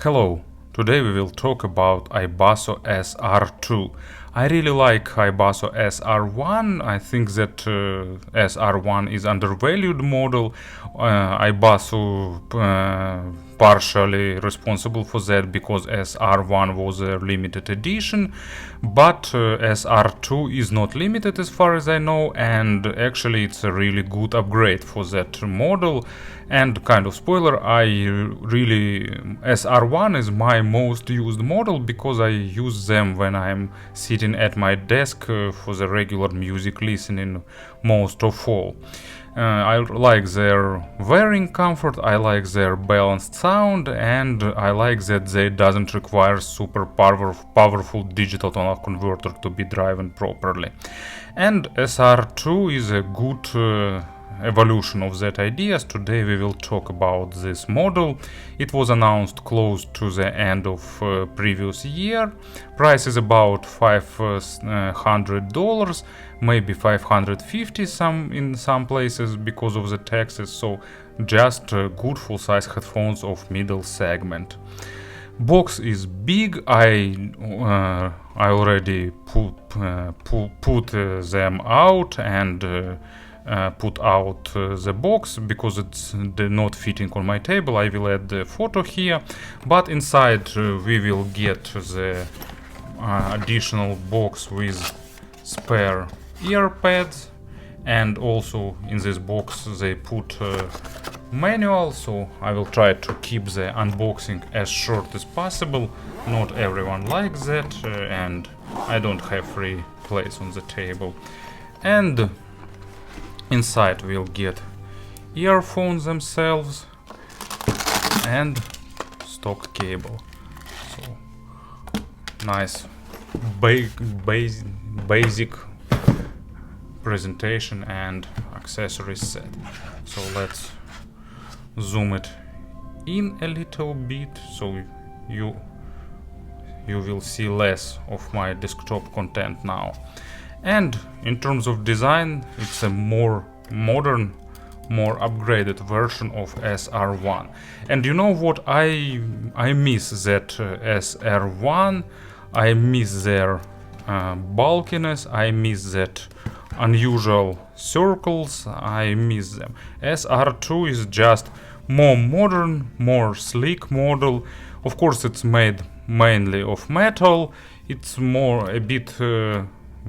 Hello, today we will talk about iBasso SR2. I really like iBasso SR1. I think that SR1 is undervalued model. iBasso partially responsible for that because SR1 was a limited edition, but SR2 is not limited as far as I know, and actually it's a really good upgrade for that model. And kind of spoiler, SR1 is my most used model because I use them when I'm sitting at my desk for the regular music listening most of all. I like their wearing comfort, I like their balanced sound, and I like that they doesn't require super powerful digital tonal converter to be driven properly. And SR2 is a good evolution of that ideas. Today we will talk about this model. It was announced close to the end of previous year. Price is about $500, maybe $550 in some places because of the taxes, so just good full-size headphones of middle segment. Box is big. I already put them out and put out the box because it's not fitting on my table. I will add the photo here, but inside we will get the additional box with spare ear pads, and also in this box they put manual, so I will try to keep the unboxing as short as possible. Not everyone likes that, and I don't have free place on the table. And inside we'll get earphones themselves and stock cable. So nice basic presentation and accessories set. So let's zoom it in a little bit so you will see less of my desktop content now. And in terms of design, it's a more modern, more upgraded version of SR1. And you know what, I miss that SR1, I miss their bulkiness, I miss that unusual circles, I miss them. SR2 is just more modern, more sleek model. Of course it's made mainly of metal, it's more a bit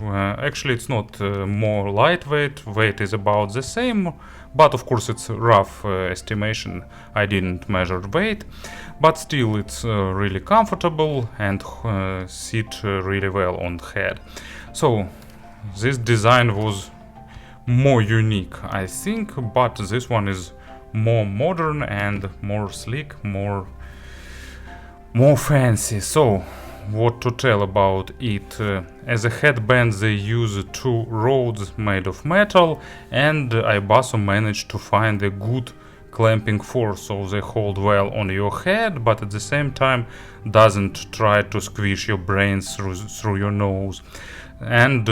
actually it's not more lightweight, weight is about the same, but of course it's rough estimation, I didn't measure weight, but still it's really comfortable and sit really well on the head. So this design was more unique, I think, but this one is more modern and more sleek, more fancy. So what to tell about it? As a headband they use two rods made of metal, and iBasso managed to find a good clamping force, so they hold well on your head, but at the same time doesn't try to squish your brains through your nose. And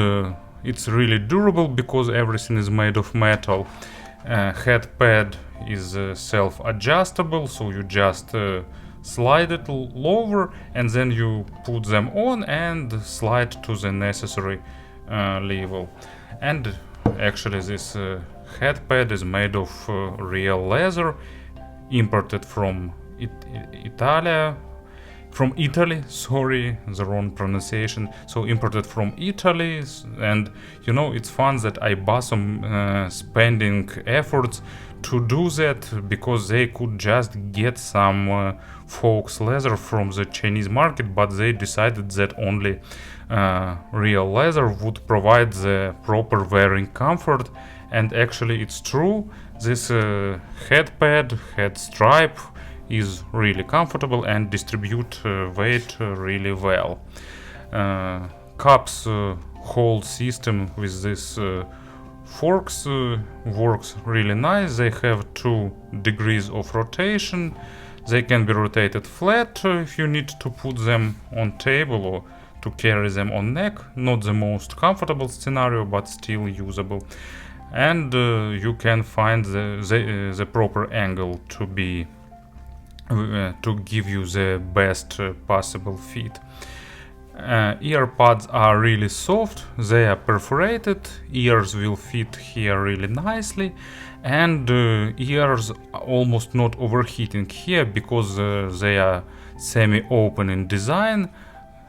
it's really durable because everything is made of metal. Head pad is self-adjustable, so you just slide it lower and then you put them on and slide to the necessary level. And actually this head pad is made of real leather, imported from Italy, sorry, the wrong pronunciation. So imported from Italy, and you know, it's fun that iBasso spending efforts to do that because they could just get some folks leather from the Chinese market, but they decided that only real leather would provide the proper wearing comfort. And actually it's true, this head pad, head stripe is really comfortable and distribute weight really well. Cups hold system with this forks works really nice. They have 2 degrees of rotation. They can be rotated flat if you need to put them on table or to carry them on neck. Not the most comfortable scenario, but still usable. And you can find the proper angle to be to give you the best possible fit. Earpods are really soft, they are perforated, ears will fit here really nicely, and ears are almost not overheating here because they are semi-open in design.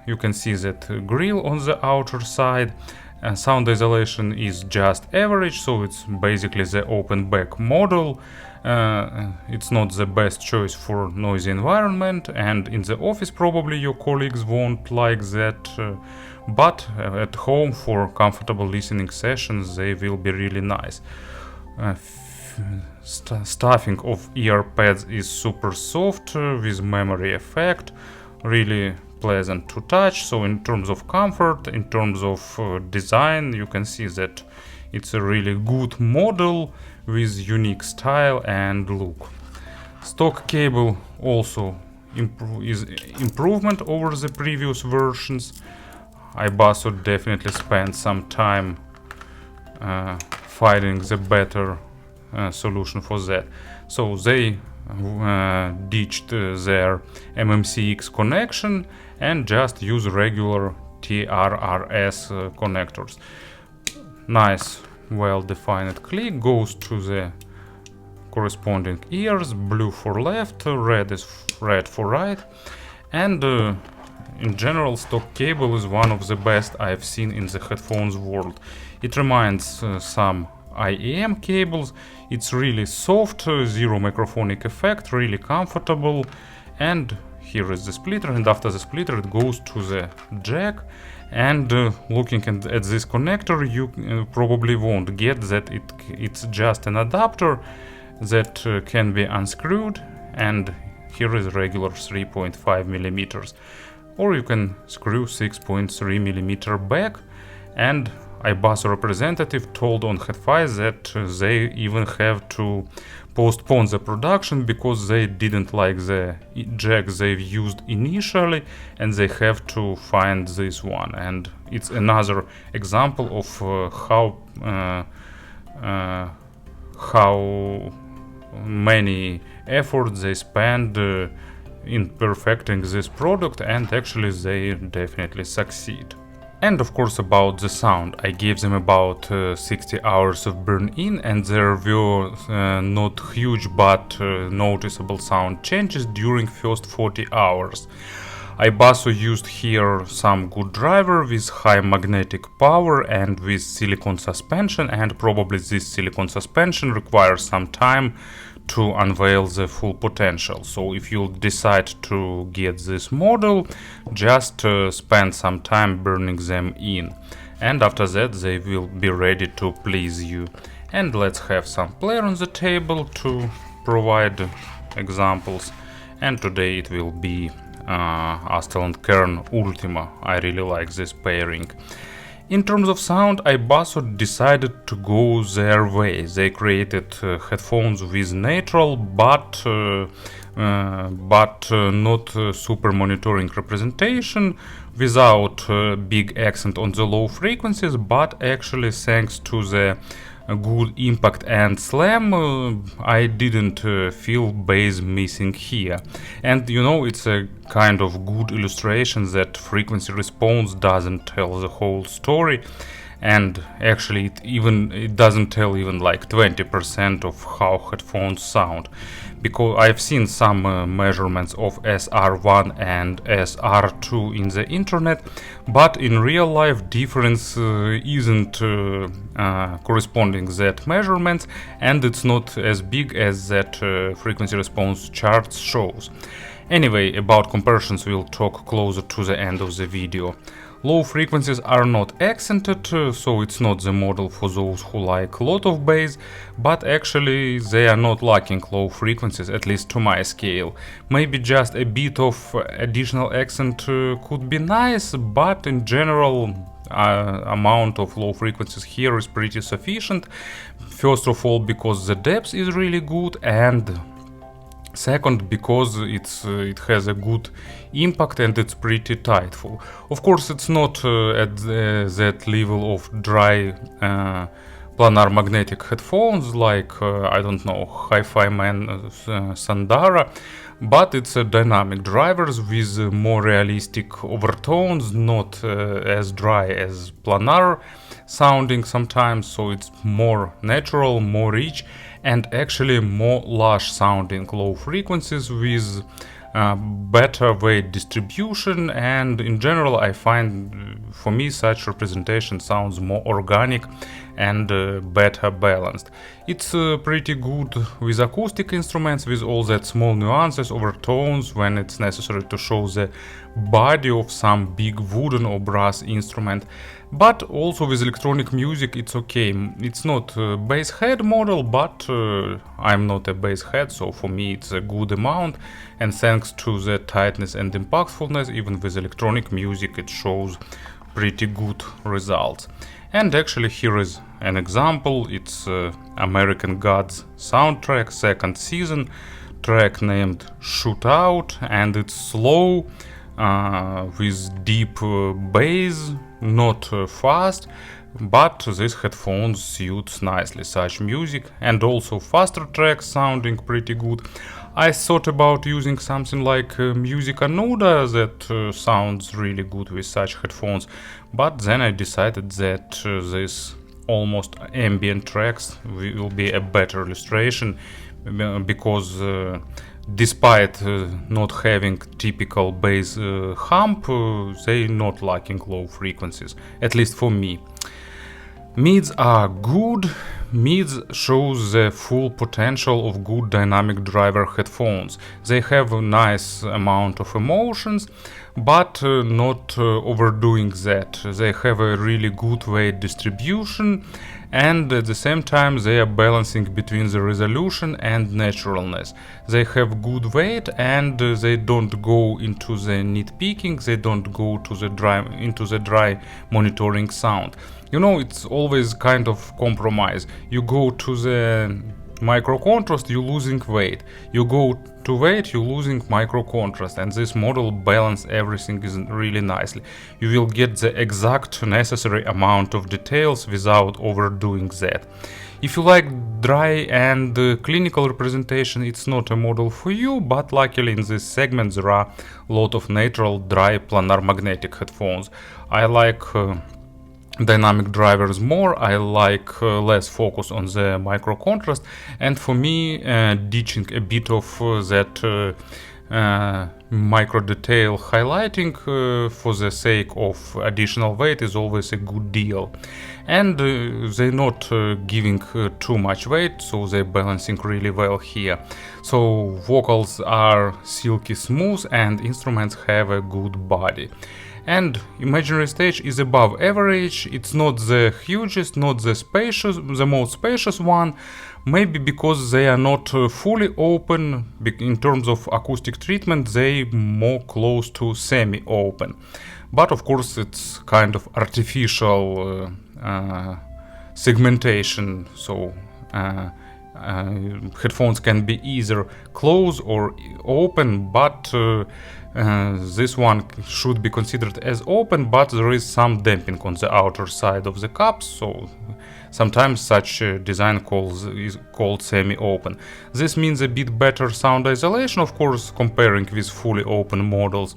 You can see that grill on the outer side. Sound isolation is just average, so it's basically the open back model. It's not the best choice for noisy environment, and in the office probably your colleagues won't like that, but at home for comfortable listening sessions they will be really nice. Stuffing of earpads is super soft with memory effect, really pleasant to touch. So in terms of comfort, in terms of design, you can see that it's a really good model with unique style and look. Stock cable also is improvement over the previous versions. iBasso definitely spent some time finding the better solution for that. So they ditched their MMCX connection and just use regular TRRS connectors. Nice, well-defined click goes to the corresponding ears, blue for left, red is red for right, and in general stock cable is one of the best I've seen in the headphones world. It reminds some IEM cables. It's really soft, zero microphonic effect, really comfortable, and here is the splitter, and after the splitter it goes to the jack. And looking at this connector, you probably won't get that it's just an adapter that can be unscrewed, and here is regular 3.5 millimeters, or you can screw 6.3 millimeter back. And iBasso representative told on Head-Fi that they even have to postpone the production because they didn't like the jack they've used initially, and they have to find this one. And it's another example of how many efforts they spend in perfecting this product, and actually they definitely succeed. And of course about the sound, I gave them about 60 hours of burn-in, and there were not huge but noticeable sound changes during first 40 hours. iBasso used here some good driver with high magnetic power and with silicone suspension, and probably this silicone suspension requires some time to unveil the full potential. So if you decide to get this model, just spend some time burning them in, and after that they will be ready to please you. And let's have some player on the table to provide examples, and today it will be Astel & Kern Ultima. I really like this pairing. In terms of sound, iBasso decided to go their way. They created headphones with neutral but not super monitoring representation, without big accent on the low frequencies, but actually thanks to the good impact and slam, I didn't feel bass missing here. And you know, it's a kind of good illustration that frequency response doesn't tell the whole story, and actually it doesn't tell even like 20% of how headphones sound, because I've seen some measurements of SR1 and SR2 in the internet, but in real life difference isn't corresponding that measurements, and it's not as big as that frequency response chart shows. Anyway, about comparisons we'll talk closer to the end of the video. Low frequencies are not accented, so it's not the model for those who like a lot of bass, but actually they are not lacking low frequencies, at least to my scale. Maybe just a bit of additional accent could be nice, but in general amount of low frequencies here is pretty sufficient. First of all, because the depth is really good, and second, because it has a good impact and it's pretty tightful. Of course, it's not at that level of dry planar magnetic headphones like, I don't know, Hi-Fi Man Sandara, but it's dynamic drivers with more realistic overtones, not as dry as planar sounding sometimes, so it's more natural, more rich, and actually more lush sounding low frequencies with better weight distribution, and in general I find for me such representation sounds more organic and better balanced. It's pretty good with acoustic instruments, with all that small nuances, overtones when it's necessary to show the body of some big wooden or brass instrument. But also with electronic music it's okay. It's not a bass head model, but I'm not a bass head, so for me it's a good amount, and thanks to the tightness and impactfulness, even with electronic music it shows pretty good results. And actually here is an example. It's American Gods soundtrack, second season, track named Shootout, and it's slow with deep bass, not fast, but this headphones suits nicely such music, and also faster tracks sounding pretty good. I thought about using something like Musica Nuda that sounds really good with such headphones, but then I decided that this almost ambient tracks will be a better illustration, because despite not having typical bass hump, they not lacking low frequencies, at least for me. Mids are good. Mids shows the full potential of good dynamic driver headphones. They have a nice amount of emotions, but not overdoing that. They have a really good weight distribution, and at the same time they are balancing between the resolution and naturalness. They have good weight, and they don't go into the nitpicking, they don't go to the dry monitoring sound. You know, it's always kind of compromise. You go to the micro contrast, you're losing weight. You go to weight, you're losing micro contrast, and this model balance everything is really nicely. You will get the exact necessary amount of details without overdoing that. If you like dry and clinical representation, it's not a model for you, but luckily in this segment there are a lot of natural dry planar magnetic headphones. I like dynamic drivers more, I like less focus on the micro contrast, and for me ditching a bit of that micro detail highlighting for the sake of additional weight is always a good deal. And they're not giving too much weight, so they're balancing really well here. So vocals are silky smooth and instruments have a good body. And imaginary stage is above average. It's not the hugest, not the most spacious one, maybe because they are not fully open. In terms of acoustic treatment, they more close to semi-open. But of course it's kind of artificial segmentation, so headphones can be either closed or open, but this one should be considered as open, but there is some damping on the outer side of the cups, so sometimes such design is called semi-open. This means a bit better sound isolation, of course, comparing with fully open models.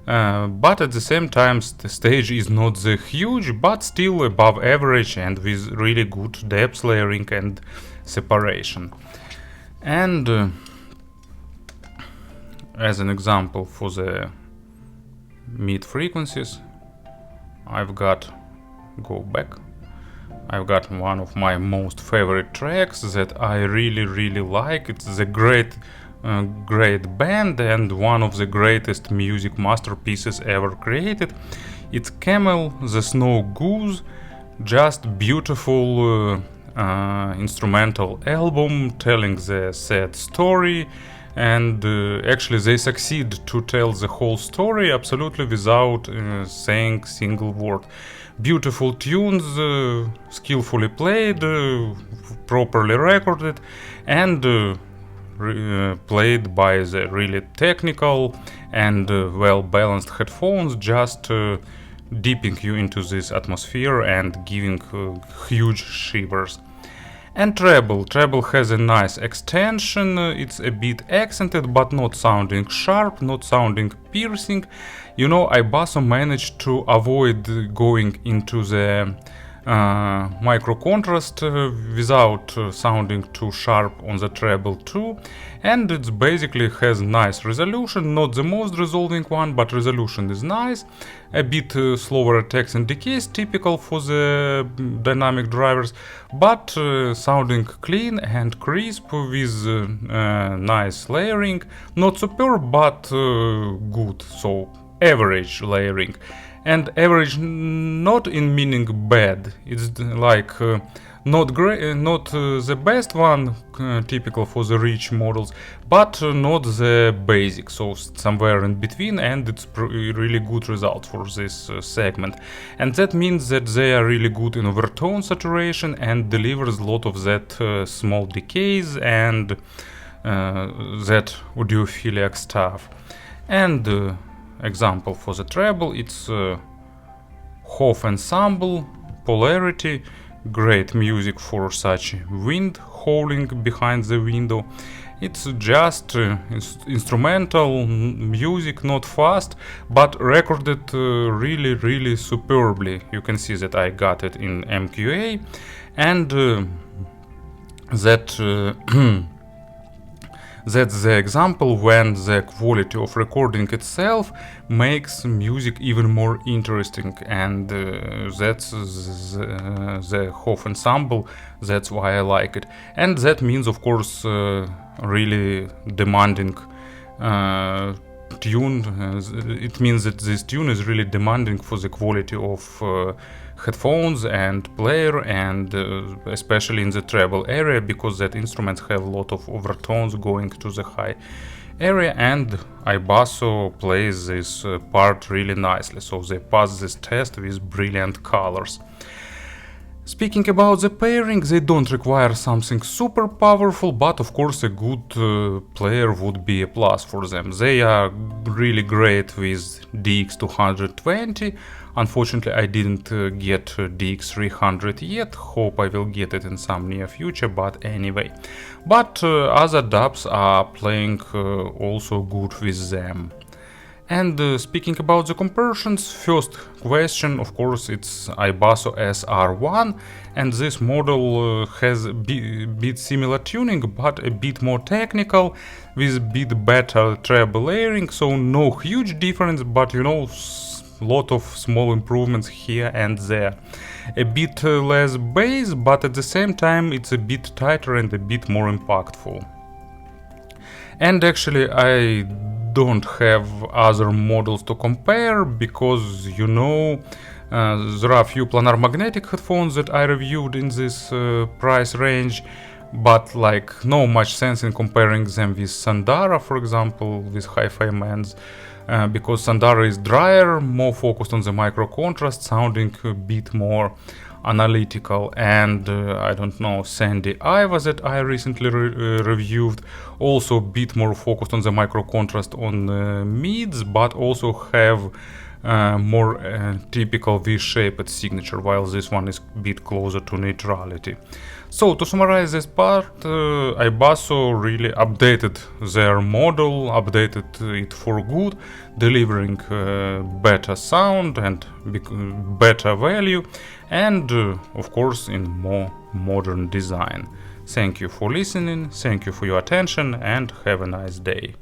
But at the same time the stage is not the huge, but still above average and with really good depth layering and separation. And as an example for the mid frequencies, I've got one of my most favorite tracks that I really like. It's the great band and one of the greatest music masterpieces ever created. It's Camel, the Snow Goose, just beautiful instrumental album telling the sad story, and actually they succeed to tell the whole story absolutely without saying single word. Beautiful tunes, skillfully played, properly recorded, and played by the really technical and well balanced headphones, just dipping you into this atmosphere and giving huge shivers. And treble has a nice extension, it's a bit accented but not sounding sharp, not sounding piercing. You know, iBasso managed to avoid going into the micro contrast without sounding too sharp on the treble too, and it basically has nice resolution, not the most resolving one, but resolution is nice, a bit slower attacks and decays, typical for the dynamic drivers, but sounding clean and crisp with nice layering, not superb but good, so average layering. And average not in meaning bad, it's like not great, not the best one, typical for the rich models, but not the basic, so somewhere in between, and it's really good result for this segment. And that means that they are really good in overtone saturation and delivers a lot of that small decays and that audiophilic stuff. And example for the treble, it's Hoff Ensemble, Polarity, great music for such wind howling behind the window. It's just instrumental music, not fast, but recorded really superbly. You can see that I got it in MQA, and that that's the example when the quality of recording itself makes music even more interesting, and that's the Hoff Ensemble, that's why I like it. And that means, of course, really demanding tune. It means that this tune is really demanding for the quality of headphones and player, and especially in the treble area, because that instruments have a lot of overtones going to the high area, and iBasso plays this part really nicely, so they pass this test with brilliant colors. Speaking about the pairing, they don't require something super powerful, but of course a good player would be a plus for them. They are really great with DX220. Unfortunately, I didn't get DX300 yet, hope I will get it in some near future, but anyway. But other dubs are playing also good with them. And speaking about the comparisons, first question, of course, it's iBasso SR1, and this model has a bit similar tuning, but a bit more technical, with a bit better treble layering, so no huge difference, but you know, lot of small improvements here and there. A bit less bass, but at the same time it's a bit tighter and a bit more impactful. And actually I don't have other models to compare, because you know there are a few planar magnetic headphones that I reviewed in this price range, but like no much sense in comparing them with Sandara, for example, with Hi-Fi Mans, because Sandara is drier, more focused on the micro contrast, sounding a bit more analytical, and I don't know, Sandy Iva that I recently reviewed, also a bit more focused on the micro contrast on mids, but also have more typical V-shaped signature, while this one is a bit closer to neutrality. So to summarize this part, iBasso really updated their model, updated it for good, delivering better sound and better value, and of course in more modern design. Thank you for listening, thank you for your attention, and have a nice day.